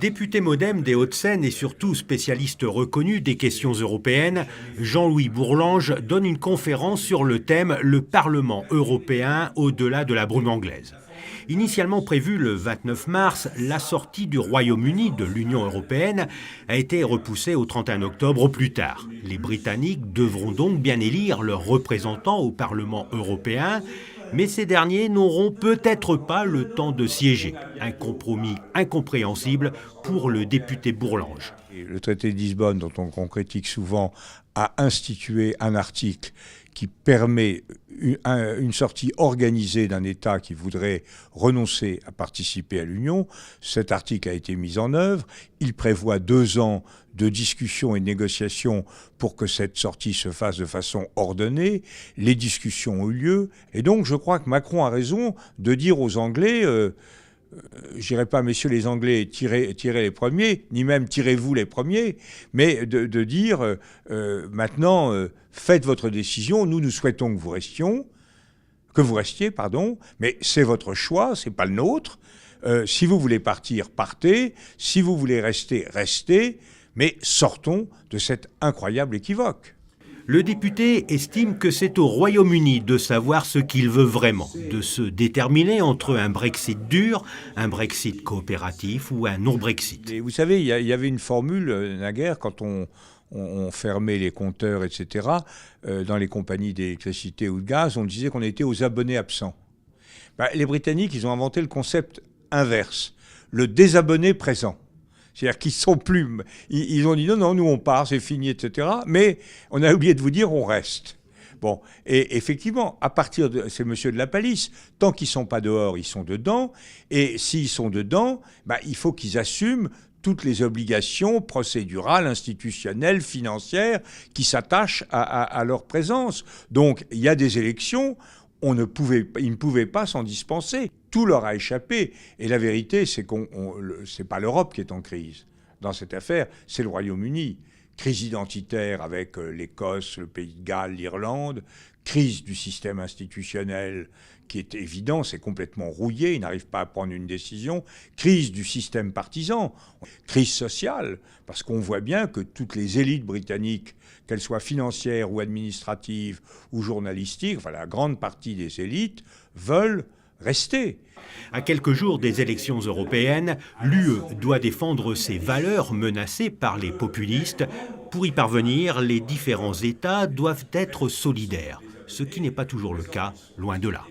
Député MoDem des Hauts-de-Seine et surtout spécialiste reconnu des questions européennes, Jean-Louis Bourlange donne une conférence sur le thème « Le Parlement européen au-delà de la brume anglaise ». Initialement prévue le 29 mars, la sortie du Royaume-Uni de l'Union européenne a été repoussée au 31 octobre au plus tard. Les Britanniques devront donc bien élire leurs représentants au Parlement européen, mais ces derniers n'auront peut-être pas le temps de siéger. Un compromis incompréhensible pour le député Bourlange. Le traité de Lisbonne, dont on critique souvent, a institué un article qui permet une sortie organisée d'un État qui voudrait renoncer à participer à l'Union. Cet article a été mis en œuvre. Il prévoit 2 ans de discussions et de négociations pour que cette sortie se fasse de façon ordonnée. Les discussions ont eu lieu. Et donc, je crois que Macron a raison de dire aux Anglais... je dirais pas, messieurs les Anglais, tirez les premiers, ni même tirez-vous les premiers, mais de dire maintenant, faites votre décision, nous souhaitons que vous restiez, mais c'est votre choix, c'est pas le nôtre. Si vous voulez partir, partez. Si vous voulez rester, restez. Mais sortons de cet incroyable équivoque. Le député estime que c'est au Royaume-Uni de savoir ce qu'il veut vraiment, de se déterminer entre un Brexit dur, un Brexit coopératif ou un non-Brexit. Et vous savez, il y avait une formule naguère quand on fermait les compteurs, etc., dans les compagnies d'électricité ou de gaz, on disait qu'on était aux abonnés absents. Les Britanniques, ils ont inventé le concept inverse, le désabonné présent. C'est-à-dire qu'ils sont plus... Ils ont dit non, nous on part, c'est fini, etc. Mais on a oublié de vous dire on reste. Bon, et effectivement, à partir de... C'est monsieur de la Palisse. Tant qu'ils ne sont pas dehors, ils sont dedans. Et s'ils sont dedans, il faut qu'ils assument toutes les obligations procédurales, institutionnelles, financières qui s'attachent à leur présence. Donc, il y a des élections... Ils ne pouvaient pas s'en dispenser. Tout leur a échappé. Et la vérité, c'est c'est pas l'Europe qui est en crise. Dans cette affaire, c'est le Royaume-Uni. Crise identitaire avec l'Écosse, le Pays de Galles, l'Irlande. Crise du système institutionnel qui est évident, c'est complètement rouillé, ils n'arrivent pas à prendre une décision. Crise du système partisan. Crise sociale, parce qu'on voit bien que toutes les élites britanniques, qu'elles soient financières ou administratives ou journalistiques, la grande partie des élites veulent rester. À quelques jours des élections européennes, l'UE doit défendre ses valeurs menacées par les populistes. Pour y parvenir, les différents États doivent être solidaires, ce qui n'est pas toujours le cas, loin de là.